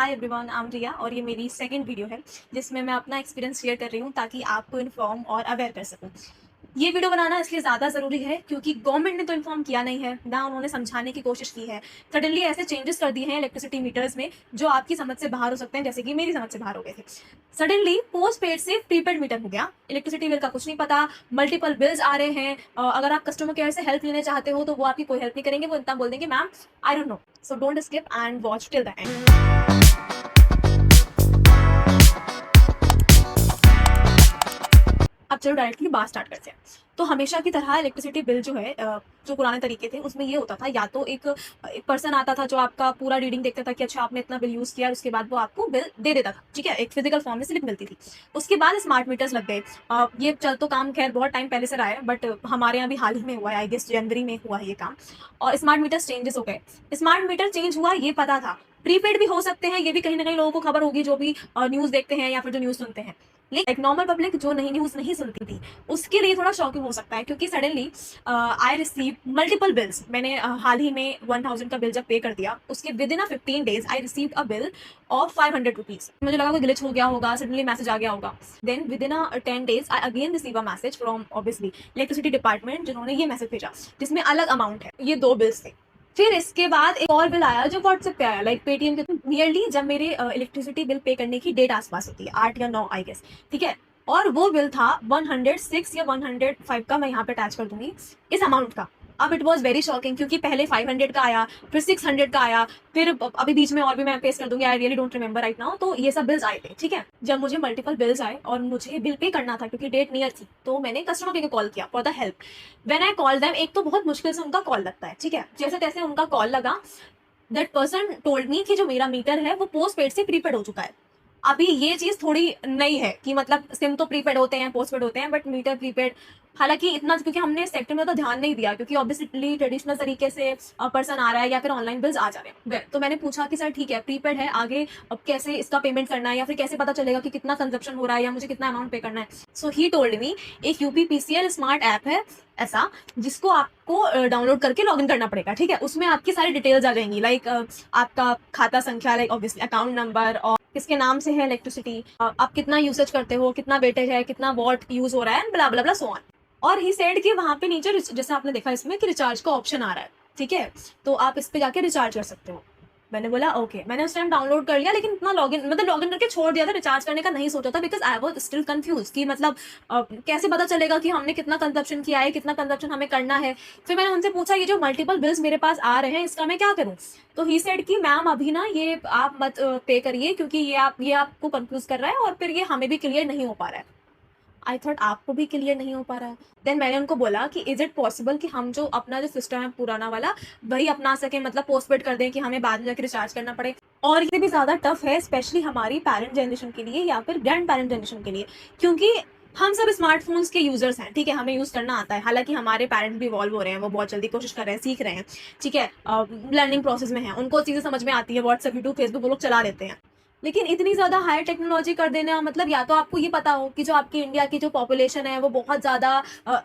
Hi everyone, I am रिया और ये मेरी सेकंड वीडियो है जिसमें मैं अपना एक्सपीरियंस शेयर कर रही हूँ ताकि आपको इन्फॉर्म और अवेयर कर सकूँ। ये वीडियो बनाना इसलिए ज़्यादा ज़रूरी है क्योंकि गवर्नमेंट ने तो इन्फॉर्म किया नहीं है, ना उन्होंने समझाने की कोशिश की है। सडनली ऐसे चेंजेस कर दिए हैं इलेक्ट्रिसिटी मीटर्स में जो आपकी समझ से बाहर हो सकते हैं, जैसे कि मेरी समझ से बाहर हो गए थे। सडनली पोस्ट पेड से प्रीपेड मीटर हो गया, इलेक्ट्रिसिटी बिल का कुछ नहीं पता, मल्टीपल बिल्स आ रहे हैं। अगर आप कस्टमर केयर से हेल्प लेने चाहते हो तो वो आपकी कोई हेल्प नहीं करेंगे, वो इतना बोल देंगे ma'am I don't know, so don't skip and watch till the end. अब चलो डायरेक्टली बात स्टार्ट करते हैं। तो हमेशा की तरह इलेक्ट्रिसिटी बिल जो है, जो पुराने तरीके थे उसमें ये होता था, या तो एक पर्सन आता था जो आपका पूरा रीडिंग देखता था कि अच्छा आपने इतना बिल यूज़ किया, और उसके बाद वो आपको बिल दे देता था। ठीक है, एक फिजिकल फॉर्म में स्लिप मिलती थी। उसके बाद स्मार्ट मीटर्स लग गए। ये चल तो काम खैर बहुत टाइम पहले से रहा है, बट हमारे यहाँ भी हाल ही में हुआ है, आई गेस जनवरी में हुआ है ये काम। और स्मार्ट मीटर्स चेंजेस हो गए। स्मार्ट मीटर चेंज हुआ ये पता था, प्रीपेड भी हो सकते हैं, ये भी कहीं ना कहीं लोगों को खबर होगी जो भी न्यूज़ देखते हैं या फिर जो न्यूज़ सुनते हैं। लेकिन एक नॉर्मल पब्लिक जो नहीं न्यूज़ नहीं सुनती थी उसके लिए थोड़ा शॉकिंग हो सकता है, क्योंकि suddenly I receive multiple bills. मैंने हाल ही में 1000 का बिल जब पे कर दिया, उसके with in 15 days I receive a bill of 500 rupees. मुझे लगा कोई ग्लिच हो गया होगा, सडनली मैसेज आ गया होगा। Then within 10 days I again receive a message from obviously electricity department, जिन्होंने ये मैसेज भेजा जिसमें अलग अमाउंट है। ये दो बिल्स थे। फिर इसके बाद एक और बिल आया जो व्हाट्सएप पे आया, लाइक पेटीएम के। नियरली जब मेरे इलेक्ट्रिसिटी बिल पे करने की डेट आसपास होती है, 8 या 9 आई गेस, ठीक है। और वो बिल था 106 या 105 का, मैं यहाँ पे अटैच कर दूंगी इस अमाउंट का। अब इट वॉज वेरी शॉकिंग क्योंकि पहले 500 का आया, फिर 600 का आया, फिर अभी बीच में और भी मैं पेश कर दूंगी, I really don't remember right now. तो ये सब बिल्स आए थे, ठीक है। जब मुझे मल्टीपल बिल्स आए और मुझे बिल पे करना था क्योंकि डेट नियर थी, तो मैंने कस्टमर केयर को कॉल किया for the help. When I call them, एक तो बहुत मुश्किल से उनका कॉल लगता है, ठीक है। जैसे तैसे उनका कॉल लगा। दैट पर्सन टोल्ड मी कि जो मेरा मीटर है वो पोस्ट पेड से प्रीपेड हो चुका है। अभी ये चीज थोड़ी नई है कि मतलब सिम तो प्रीपेड होते हैं, पोस्ट पेड होते हैं, बट मीटर प्रीपेड। हालांकि इतना क्योंकि हमने सेक्टर में तो ध्यान नहीं दिया, क्योंकि ऑब्वियसली ट्रेडिशनल तरीके से पर्सन आ रहा है या फिर ऑनलाइन बिल्स आ जा रहे हैं। तो मैंने पूछा कि सर ठीक है प्रीपेड है, आगे अब कैसे इसका पेमेंट करना है, या फिर कैसे पता चलेगा कि कितना कंजप्शन हो रहा है या मुझे कितना अमाउंट पे करना है। सो ही टोल्ड मी एक यूपीपीसीएल स्मार्ट ऐप है ऐसा, जिसको आपको डाउनलोड करके लॉगिन करना पड़ेगा, ठीक है। उसमें आपकी सारी डिटेल्स आ जाएंगी, लाइक आपका खाता संख्या, लाइक ऑब्वियसली अकाउंट नंबर, और किसके नाम से है इलेक्ट्रिसिटी, आप कितना यूसेज करते हो, कितना वेटेज है, कितना वॉट यूज हो रहा है, ब्ला ब्ला ब्ला सो ऑन। और ही सेड कि वहां पे नीचे जैसे आपने देखा इसमें कि रिचार्ज का ऑप्शन आ रहा है, ठीक है, तो आप इस पे जाके रिचार्ज कर सकते हो। मैंने बोला ओके, मैंने उस टाइम डाउनलोड कर लिया, लेकिन इतना लॉगिन करके छोड़ दिया था, रिचार्ज करने का नहीं सोचा था, because I was still confuse कि मतलब कैसे पता चलेगा कि हमने कितना कंजप्शन किया है, कितना कंजप्शन हमें करना है। फिर मैंने उनसे पूछा ये जो मल्टीपल बिल्स मेरे पास आ रहे हैं इसका मैं क्या करूं। तो ही सेड कि मैम अभी ना ये आप मत पे करिए, क्योंकि ये आपको कंफ्यूज कर रहा है और फिर ये हमें भी क्लियर नहीं हो पा रहा है। आई थॉट आपको भी क्लियर नहीं हो पा रहा है। देन मैंने उनको बोला कि इज इट पॉसिबल कि हम जो अपना जो सिस्टम है पुराना वाला वही अपना सके, मतलब पोस्टपेड कर दें कि हमें बाद में जाकर रिचार्ज करना पड़े। और ये भी ज़्यादा टफ है स्पेशली हमारी पेरेंट जनरेशन के लिए या फिर ग्रैंड पेरेंट जनरेशन के लिए, क्योंकि हम सब स्मार्टफोन्स के यूजर्स हैं, ठीक है, हमें यूज़ करना आता है। हालांकि हमारे पेरेंट्स भी इवॉल्व हो रहे हैं, वो बहुत जल्दी कोशिश कर रहे हैं, सीख रहे हैं, ठीक है, लर्निंग प्रोसेस में है, उनको चीज़ें समझ में आती है, व्हाट्सएप यूट्यूब फेसबुक वो लोग चला लेते हैं। लेकिन इतनी ज़्यादा हाई टेक्नोलॉजी कर देना, मतलब या तो आपको ये पता हो कि जो आपकी इंडिया की जो पॉपुलेशन है वो बहुत ज़्यादा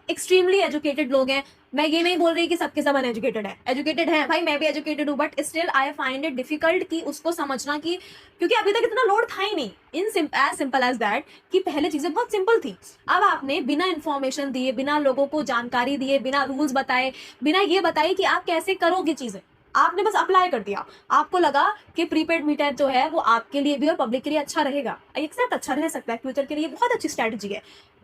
एक्सट्रीमली एजुकेटेड लोग हैं। मैं ये नहीं बोल रही कि सबके सब अनएजुकेटेड है, एजुकेटेड है भाई, मैं भी एजुकेटेड हूँ, but still I find it difficult कि उसको समझना, कि क्योंकि अभी तक इतना लोड था ही नहीं। एज सिंपल एज दैट कि पहले चीज़ें बहुत सिंपल थी। अब आपने बिना इन्फॉर्मेशन दिए, बिना लोगों को जानकारी दिए, बिना रूल्स बताए, बिना ये बताए कि आप कैसे करोगे चीज़ें, आपने बस अप्लाई कर दिया। आपको लगा कि प्रीपेड मीटर जो है वो आपके लिए भी और पब्लिक के लिए अच्छा रहेगा, एक्सेप्ट अच्छा रह सकता है, फ्यूचर के लिए बहुत अच्छी स्ट्रैटेजी है,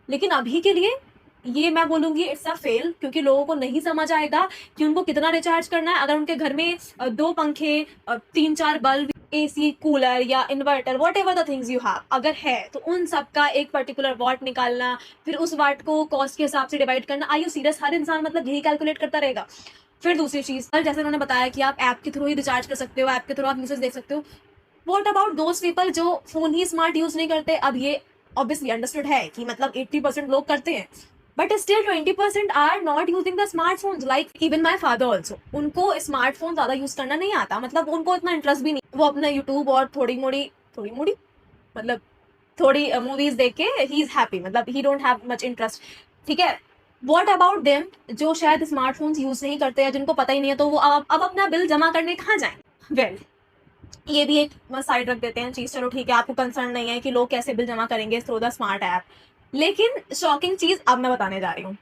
लेकिन अभी के लिए ये मैं बोलूंगी इट्स अ फेल, क्योंकि लोगों को नहीं समझ आएगा कि उनको कितना रिचार्ज करना है। अगर उनके घर में 2 पंखे, 3-4 बल्ब, एसी, कूलर या inverter, what ever the things you have अगर है, तो उन सब का एक पर्टिकुलर वाट निकालना, फिर उस वाट को कॉस्ट के हिसाब से डिवाइड करना। आई यू सीरियस? हर इंसान मतलब यही कैलकुलेट करता रहेगा। फिर दूसरी चीज, जैसे उन्होंने बताया कि आप ऐप के थ्रू ही रिचार्ज कर सकते हो, ऐप के थ्रू आप यूसेज देख सकते हो। वॉट अबाउट दोज पीपल जो फोन ही स्मार्ट यूज नहीं करते? अब ये ऑब्वियसली अंडरस्टूड है कि मतलब 80% लोग करते हैं, but still 20% are not using the smartphone, like even my father also. उनको स्मार्टफोन ज्यादा यूज करना नहीं आता, मतलब उनको इतना इंटरेस्ट भी नहीं। वो अपना यूट्यूब और थोड़ी मोड़ी मतलब थोड़ी मूवीज देख के ही इज हैप्पी, मतलब ही डोंट हैव मच इंटरेस्ट, ठीक है। वॉट अबाउट देम जो शायद स्मार्टफोन्स यूज नहीं करते हैं, जिनको पता ही नहीं है, तो वो अब अपना बिल जमा करने कहाँ जाए? वेल, ये भी एक साइड रख देते हैं चीज़, चलो ठीक है, आपको कंसर्न नहीं है कि लोग कैसे बिल जमा करेंगे थ्रू द स्मार्ट ऐप। लेकिन शॉकिंग चीज़ अब मैं बताने जा रही हूँ।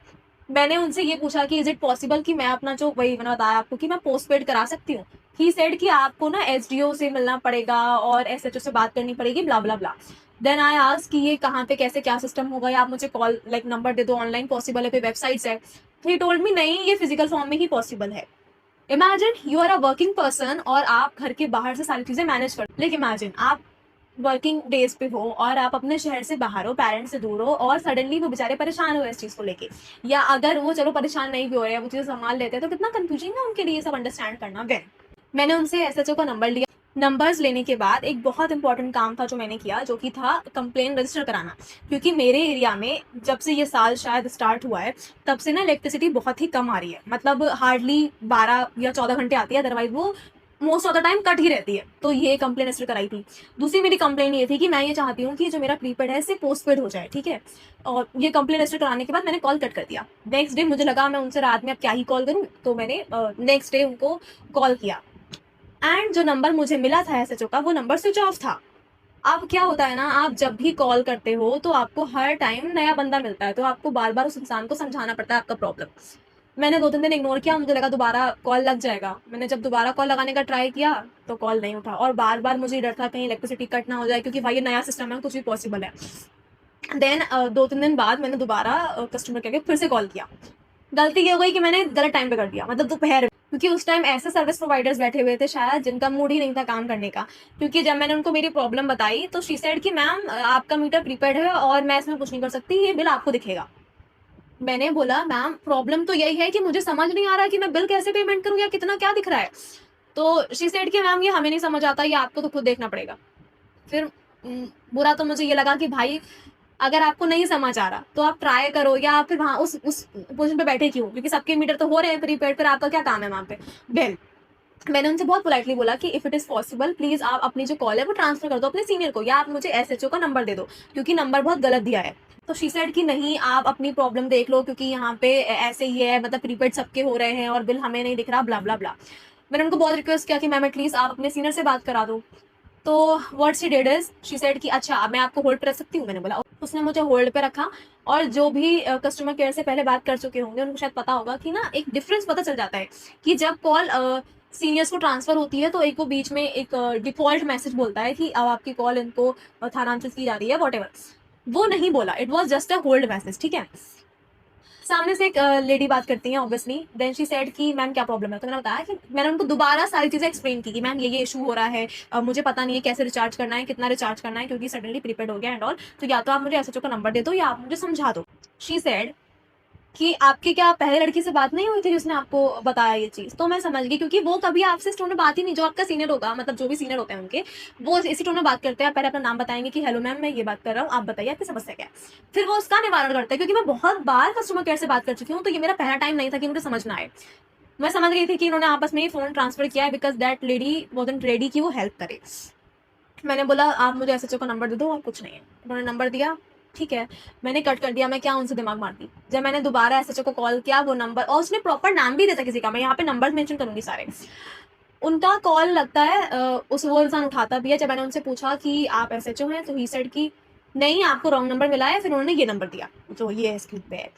मैंने उनसे ये पूछा कि इज़ इट पॉसिबल कि मैं अपना जो, वही मैंने बताया आपको कि मैं पोस्टपेड करा सकती हूँ? ही सेड कि आपको ना एसडीओ से मिलना पड़ेगा और एसएचओ से बात करनी पड़ेगी, ब्ला ब्ला ब्ला। देन आई आस्क्ड कि ये कहाँ पे कैसे क्या सिस्टम होगा, या आप मुझे कॉल लाइक नंबर दे दो, ऑनलाइन पॉसिबल है, कोई वेबसाइट्स है? ही टोल्ड मी नहीं, ये फिजिकल फॉर्म में ही पॉसिबल है। Imagine you are a working person और आप घर के बाहर से सारी चीजें मैनेज कर, लेकिन इमेजिन आप वर्किंग डेज पे हो और आप अपने शहर से बाहर हो, पेरेंट्स से दूर हो, और सडनली वो बेचारे परेशान हो इस चीज को लेके, या अगर वो चलो परेशान नहीं भी हो रहे हैं, वो चीजें संभाल लेते हैं, तो कितना कंफ्यूजिंग है उनके लिए ये सब अंडरस्टैंड करना। वेल, मैंने उनसे एसएचओ का नंबर लिया। नंबर्स लेने के बाद एक बहुत इंपॉर्टेंट काम था जो मैंने किया, जो कि था कंप्लेन रजिस्टर कराना। क्योंकि मेरे एरिया में जब से ये साल शायद स्टार्ट हुआ है, तब से ना इलेक्ट्रिसिटी बहुत ही कम आ रही है, मतलब हार्डली 12 या 14 घंटे आती है, अदरवाइज वो most of the time cut ही रहती है। तो ये कंप्लेन रजिस्टर कराई थी। दूसरी मेरी कंप्लेन ये थी कि मैं ये चाहती हूँ कि जो मेरा प्रीपेड है इससे पोस्टपेड हो जाए, ठीक है। और ये कंप्लेन रजिस्टर कराने के बाद मैंने कॉल कट कर दिया। नेक्स्ट डे मुझे लगा मैं उनसे रात में अब क्या ही कॉल करूँ, तो मैंने नेक्स्ट डे उनको कॉल किया, एंड जो नंबर मुझे मिला था एसएचओ का, वो नंबर स्विच ऑफ था। अब क्या होता है ना, आप जब भी कॉल करते हो तो आपको हर टाइम नया बंदा मिलता है, तो आपको बार बार उस इंसान को समझाना पड़ता है आपका प्रॉब्लम। मैंने 2-3 दिन इग्नोर किया, मुझे लगा दोबारा कॉल लग जाएगा। मैंने जब दोबारा कॉल लगाने का ट्राई किया तो कॉल नहीं उठा, और बार बार मुझे डर था कहीं इलेक्ट्रिसिटी कट ना हो जाए, क्योंकि भाई ये नया सिस्टम है, कुछ भी पॉसिबल है। देन 2-3 दिन बाद मैंने दोबारा कस्टमर केयर के फिर से कॉल किया। गलती ये हो गई कि मैंने गलत टाइम पे कर दिया, मतलब दोपहर, क्योंकि उस टाइम ऐसे सर्विस प्रोवाइडर्स बैठे हुए थे शायद जिनका मूड ही नहीं था काम करने का। क्योंकि जब मैंने उनको मेरी प्रॉब्लम बताई तो शी सेड कि मैम आपका मीटर प्रीपेड है और मैं इसमें कुछ नहीं कर सकती, ये बिल आपको दिखेगा। मैंने बोला मैम प्रॉब्लम तो यही है कि मुझे समझ नहीं आ रहा कि मैं बिल कैसे पेमेंट करूँ या कितना क्या दिख रहा है। तो शी सेड कि मैम ये हमें नहीं समझ आता, ये आपको तो खुद देखना पड़ेगा। फिर बुरा तो मुझे ये लगा कि भाई अगर आपको नहीं समझ आ रहा तो आप ट्राई करो, या फिर वहाँ उस पोजीशन पे बैठे क्यों, क्योंकि सबके मीटर तो हो रहे हैं प्रीपेड, फिर आपका क्या काम है वहाँ पे। वेल, मैंने उनसे बहुत पोलाइटली बोला कि if it is possible please आप अपनी जो कॉल है वो ट्रांसफर कर दो अपने सीनियर को, या आप मुझे एसएचओ का नंबर दे दो, क्योंकि नंबर बहुत गलत दिया है। तो शी सेड कि नहीं आप अपनी प्रॉब्लम देख लो, क्योंकि यहाँ पे ऐसे ही है, मतलब प्रीपेड सबके हो रहे हैं और बिल हमें नहीं दिख रहा, ब्ला ब्ला ब्ला। मैंने उनको बहुत रिक्वेस्ट किया कि मैम एटलीस्ट आप अपने सीनियर से बात करा दो। तो what she did is she said कि अच्छा मैं आपको होल्ड पे रख सकती हूँ। मैंने बोला, उसने मुझे होल्ड पे रखा। और जो भी कस्टमर केयर से पहले बात कर चुके होंगे उनको शायद पता होगा कि ना एक डिफरेंस पता चल जाता है कि जब कॉल सीनियर्स को ट्रांसफर होती है तो एक वो बीच में एक डिफॉल्ट मैसेज बोलता है कि अब आपकी कॉल इनको स्थानांतरित की जा रही है, वॉट वो नहीं बोला, it was just a hold message, ठीक है। सामने से एक लेडी बात करती है ऑब्वियसली। देन शी सेड कि मैम क्या प्रॉब्लम है, तो मैंने बताया कि मैंने उनको दोबारा सारी चीज़ें एक्सप्लेन की कि मैम ये इशू हो रहा है, मुझे पता नहीं है कैसे रिचार्ज करना है, कितना रिचार्ज करना है, क्योंकि सडनली प्रीपेड हो गया एंड ऑल, तो या तो आप मुझे एसएचओ का नंबर दे दो या आप मुझे समझा दो। शी सेड कि आपकी क्या पहले लड़की से बात नहीं हुई थी जिसने आपको बताया ये चीज़। तो मैं समझ गई, क्योंकि वो कभी आपसे इस टोन में बात ही नहीं, जो आपका सीनियर होगा, मतलब जो भी सीनियर होते हैं उनके, वो इसी टोन में बात करते हैं। पहले अपना नाम बताएंगे कि हेलो मैम मैं ये बात कर रहा हूँ, आप बताइए आपकी समस्या क्या है। फिर वो उसका निवारण करते हैं, क्योंकि मैं बहुत बार कस्टमर केयर से बात कर चुकी हूँ, तो ये मेरा पहला टाइम नहीं था कि मुझे समझ ना आए। मैं समझ गई थी कि इन्होंने आपस में ही फोन ट्रांसफर किया है, because that lady wasn't ready कि वो हेल्प करे। मैंने बोला आप मुझे एसएचओ का नंबर दे दो और कुछ नहीं है। उन्होंने नंबर दिया, ठीक है, मैंने कट कर दिया, मैं क्या उनसे दिमाग मारती। जब मैंने दोबारा एसएचओ को कॉल किया, वो नंबर, और उसने प्रॉपर नाम भी देता किसी का, मैं यहाँ पे नंबर मेंशन करूंगी सारे, उनका कॉल लगता है उस वो इंसान उठाता भी है। जब मैंने उनसे पूछा कि आप एसएचओ हैं, तो ही सेड कि नहीं आपको रॉन्ग नंबर मिला है। फिर उन्होंने ये नंबर दिया जो ये स्क्रीन पे है।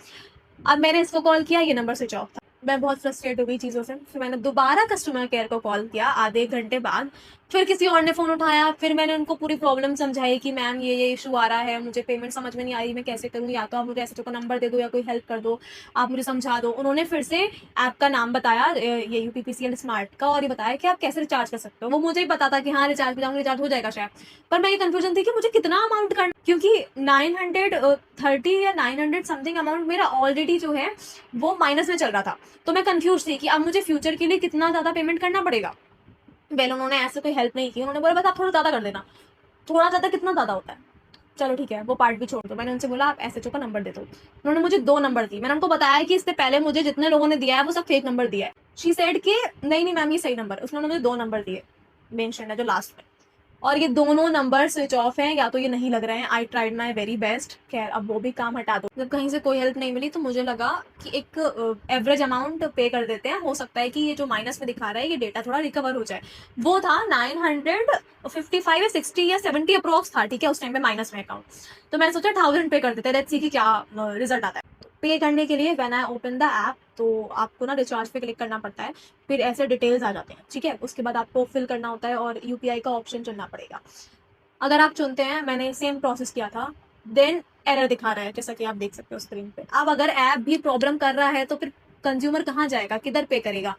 अब मैंने इसको कॉल किया, ये नंबर स्विच ऑफ था। मैं बहुत फ्रस्ट्रेट हो गई चीज़ों से। फिर मैंने दोबारा कस्टमर केयर को कॉल किया आधे 1 घंटे बाद। फिर किसी और ने फ़ोन उठाया। फिर मैंने उनको पूरी प्रॉब्लम समझाई कि मैम ये इशू आ रहा है, मुझे पेमेंट समझ में नहीं आ रही, मैं कैसे करूँ, या तो आप मुझे एसएचओ का नंबर दे दो या कोई हेल्प कर दो, आप मुझे समझा दो। उन्होंने फिर से ऐप का नाम बताया, ये यूपीपीसीएल स्मार्ट का, और ये बताया कि आप कैसे रिचार्ज कर सकते हो। वो मुझे ही पता था कि हाँ रिचार्ज पे जाऊँगी रिचार्ज हो जाएगा शायद, पर मैं ये कन्फ्यूजन थी कि मुझे कितना अमाउंट करना, क्योंकि 930 या 900 समथिंग अमाउंट मेरा ऑलरेडी जो है वो माइनस में चल रहा था। तो मैं कंफ्यूज थी कि अब मुझे फ्यूचर के लिए कितना ज़्यादा पेमेंट करना पड़ेगा। वेल, उन्होंने ऐसे कोई हेल्प नहीं की। उन्होंने बोला बस आप थोड़ा ज़्यादा कर देना। थोड़ा ज़्यादा कितना ज़्यादा होता है, चलो ठीक है वो पार्ट भी छोड़ दो। मैंने उनसे बोला आप एसएचओ का नंबर दे दो। उन्होंने मुझे 2 नंबर दिए। मैंने उनको बताया कि इससे पहले मुझे जितने लोगों ने दिया है वो सब फेक नंबर दिया है। शी सेड कि नहीं मैम ये सही नंबर है। उसने मुझे 2 नंबर दिए, मेंशन है जो लास्ट में। और ये दोनों नंबर स्विच ऑफ हैं, या तो ये नहीं लग रहे हैं। I tried my very best. खैर अब वो भी काम हटा दो। जब कहीं से कोई हेल्प नहीं मिली तो मुझे लगा कि एक एवरेज अमाउंट पे कर देते हैं, हो सकता है कि ये जो माइनस में दिखा रहा है ये डेटा थोड़ा रिकवर हो जाए। वो था 955 या 60 या 70 अप्रोक्स था, ठीक है, उस टाइम पे माइनस में अकाउंट। तो मैंने सोचा 1000 पे कर देते हैं, लेट्स सी कि क्या रिजल्ट आता है। पे करने के लिए when I open the app तो आपको ना रिचार्ज पे क्लिक करना पड़ता है, फिर ऐसे डिटेल्स आ जाते हैं, ठीक है। उसके बाद आपको फिल करना होता है और यूपीआई का ऑप्शन चुनना पड़ेगा। अगर आप चुनते हैं, मैंने सेम प्रोसेस किया था, देन एरर दिखा रहा है जैसा कि आप देख सकते हो स्क्रीन पे। अब अगर ऐप भी प्रॉब्लम कर रहा है तो फिर कंज्यूमर कहाँ जाएगा, किधर पे करेगा।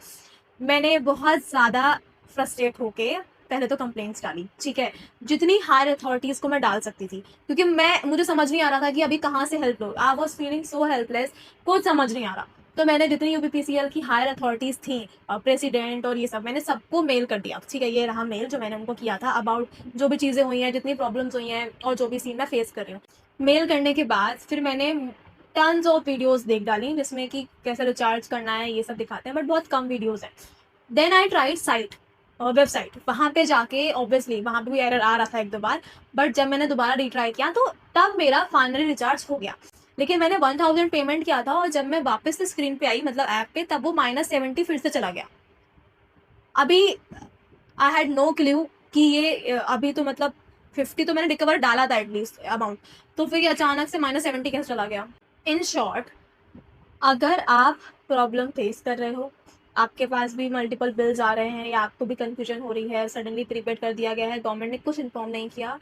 मैंने बहुत ज़्यादा फ्रस्ट्रेट होके पहले तो कंप्लेंट्स डाली, ठीक है, जितनी हायर अथॉरिटीज़ को मैं डाल सकती थी, क्योंकि मुझे समझ नहीं आ रहा था कि अभी कहाँ से help low. I was feeling so helpless, कुछ समझ नहीं आ रहा। तो मैंने जितनी यूपीपीसीएल की हायर अथॉरिटीज़ थी, प्रेसिडेंट और ये सब, मैंने सबको मेल कर दिया, ठीक है। ये रहा मेल जो मैंने उनको किया था अबाउट जो भी चीज़ें हुई हैं, जितनी प्रॉब्लम्स हुई हैं और जो भी सीन मैं फेस कर रही हूँ। मेल करने के बाद फिर मैंने टन्स ऑफ वीडियोस देख डाली जिसमें कि कैसे रिचार्ज करना है ये सब दिखाते हैं, बट बहुत कम वीडियोस हैं। Then I tried site, website, वहाँ पे जाके ऑब्वियसली वहाँ पे भी एरर आ रहा था एक दो बार, बट जब मैंने दोबारा रिट्राई किया तो तब मेरा फाइनली रिचार्ज हो गया। लेकिन मैंने 1000 पेमेंट किया था और जब मैं वापस से स्क्रीन पे आई, मतलब ऐप पे, तब वो -70 फिर से चला गया। अभी आई हैड नो क्ल्यू कि ये अभी तो मतलब 50 तो मैंने रिकवर डाला था एटलीस्ट अमाउंट, तो फिर ये अचानक से -70 कैसे चला गया। इन शॉर्ट, अगर आप प्रॉब्लम फेस कर रहे हो, आपके पास भी मल्टीपल बिल्स आ रहे हैं या आपको भी कंफ्यूजन हो रही है, सडनली प्रीपेड कर दिया गया है, गवर्नमेंट ने कुछ इन्फॉर्म नहीं किया,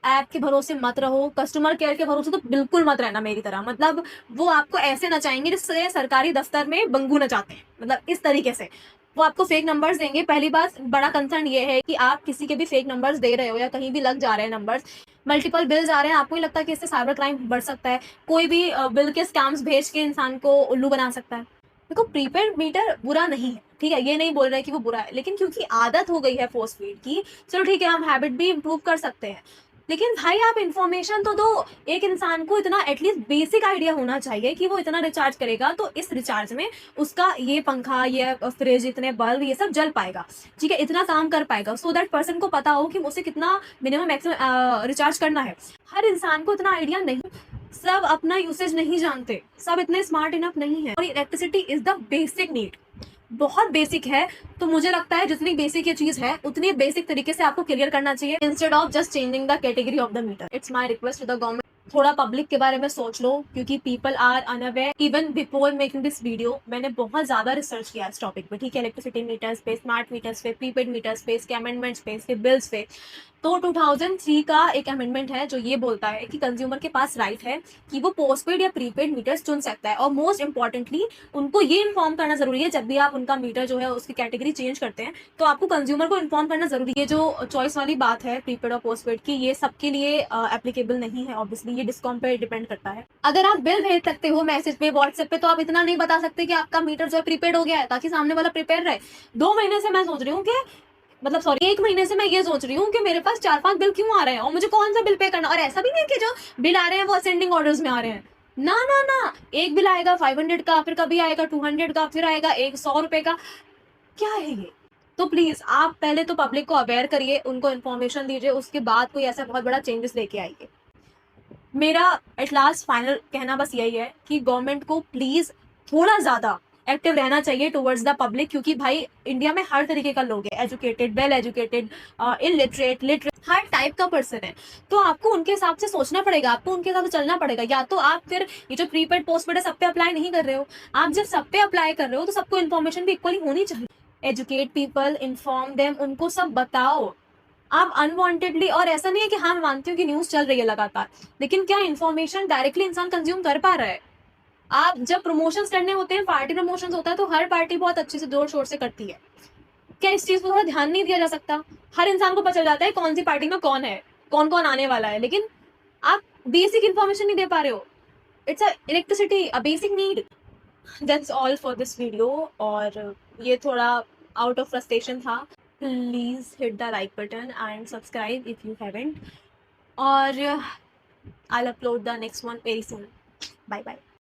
ऐप के भरोसे मत रहो, कस्टमर केयर के भरोसे तो बिल्कुल मत रहना मेरी तरह। मतलब वो आपको ऐसे नचाएंगे जिससे सरकारी दफ्तर में बंगू नचाते हैं, मतलब इस तरीके से वो आपको फेक नंबर्स देंगे। पहली बात, बड़ा कंसर्न ये है कि आप किसी के भी फेक नंबर्स दे रहे हो या कहीं भी लग जा रहे हैं नंबर्स, मल्टीपल बिल्स आ रहे हैं, आपको ही लगता है कि इससे साइबर क्राइम बढ़ सकता है, कोई भी बिल के स्कैम्स भेज के इंसान को उल्लू बना सकता है। देखो, प्रीपेड मीटर बुरा नहीं है, ठीक है, ये नहीं बोल रहे कि वो बुरा है, लेकिन क्योंकि आदत हो गई है पोस्ट पेड की, चलो ठीक है, हम हैबिट भी इम्प्रूव कर सकते हैं, लेकिन भाई आप इन्फॉर्मेशन तो दो। एक इंसान को इतना एटलीस्ट बेसिक आइडिया होना चाहिए कि वो इतना रिचार्ज करेगा तो इस रिचार्ज में उसका ये पंखा, ये फ्रिज, इतने बल्ब, ये सब जल पाएगा, ठीक है, इतना काम कर पाएगा, सो दैट पर्सन को पता हो कि मुझे कितना मिनिमम मैक्सिमम रिचार्ज करना है। हर इंसान को इतना आइडिया नहीं, सब अपना यूसेज नहीं जानते, सब इतने स्मार्ट इनफ नहीं है, और electricity is the basic need, बहुत बेसिक है। तो मुझे लगता है जितनी बेसिक ये चीज है उतनी बेसिक तरीके से आपको क्लियर करना चाहिए, instead of just changing the category of the meter. It's my request to the government, थोड़ा पब्लिक के बारे में सोच लो, क्योंकि people are unaware. Even before making this video मैंने बहुत ज्यादा रिसर्च किया इस टॉपिक पे, ठीक है, इलेक्ट्रिसिटी मीटर्स पे, स्मार्ट मीटर्स पे, प्रीपेड मीटर्स पे, इसके अमेंडमेंट्स पे, इसके बिल्स पे। तो 2003 का एक अमेंडमेंट है जो ये बोलता है कि कंज्यूमर के पास राइट है कि वो पोस्टपेड या प्रीपेड मीटर्स चुन सकता है, और मोस्ट इंपॉर्टेंटली उनको ये इन्फॉर्म करना जरूरी है जब भी आप उनका मीटर जो है उसकी कैटेगरी चेंज करते हैं, तो आपको कंज्यूमर को इन्फॉर्म करना जरूरी है। ये जो चॉइस वाली बात है प्रीपेड और पोस्टपेड की, ये सबके लिए एप्लीकेबल नहीं है, ऑब्वियसली ये डिस्कॉम पे डिपेंड करता है। अगर आप बिल भेज सकते हो मैसेज पे, व्हाट्सएप पे, तो आप इतना नहीं बता सकते कि आपका मीटर जो है प्रीपेड हो गया है, ताकि सामने वाला प्रिपेयर रहे। 2 महीने से मैं सोच रही हूँ कि, मतलब सॉरी, 1 महीने से मैं ये सोच रही हूँ कि मेरे पास 4-5 बिल क्यों आ रहे हैं और मुझे कौन सा बिल पे करना। और ऐसा भी नहीं कि जो बिल आ रहे हैं वो असेंडिंग ऑर्डर्स में आ रहे हैं, ना ना ना, एक बिल आएगा 500 का, फिर कभी आएगा 200 का, फिर आएगा 100 रुपए का, क्या है ये। तो प्लीज आप पहले तो पब्लिक को अवेयर करिए, उनको इन्फॉर्मेशन दीजिए, उसके बाद कोई ऐसा बहुत बड़ा चेंजेस लेके आइए। मेरा एट लास्ट फाइनल कहना बस यही है कि गवर्नमेंट को प्लीज थोड़ा ज्यादा एक्टिव रहना चाहिए टुवर्ड्स द पब्लिक, क्योंकि भाई इंडिया में हर तरीके का लोग है, educated, well educated, illiterate, literate, हर टाइप का पर्सन है। तो आपको उनके हिसाब से सोचना पड़ेगा, आपको उनके हिसाब से चलना पड़ेगा। या तो आप फिर ये जो प्रीपेड पोस्टपेड है सब पे अप्लाई नहीं कर रहे हो, आप जब सब पे अप्लाई कर रहे हो तो सबको इन्फॉर्मेशन भी इक्वली होनी चाहिए। एजुकेट पीपल, इन्फॉर्म देम, उनको सब बताओ। आप अनवांटेडली, और ऐसा नहीं है कि हाँ मैं मानती हूँ कि न्यूज चल रही है लगातार, लेकिन क्या इन्फॉर्मेशन डायरेक्टली इंसान कंज्यूम कर पा रहा है। आप जब प्रमोशंस करने होते हैं, पार्टी प्रमोशंस होता है, तो हर पार्टी बहुत अच्छे से जोर शोर से करती है, क्या इस चीज को थोड़ा ध्यान नहीं दिया जा सकता। हर इंसान को पता चल जाता है कौन सी पार्टी में कौन है, कौन कौन आने वाला है, लेकिन आप बेसिक इन्फॉर्मेशन नहीं दे पा रहे हो। It's a electricity, a basic need. That's all for this video, और ये थोड़ा आउट ऑफ फ्रस्ट्रेशन था। Please hit the like button and subscribe if you haven't, और I'll upload the next one very soon. Bye bye.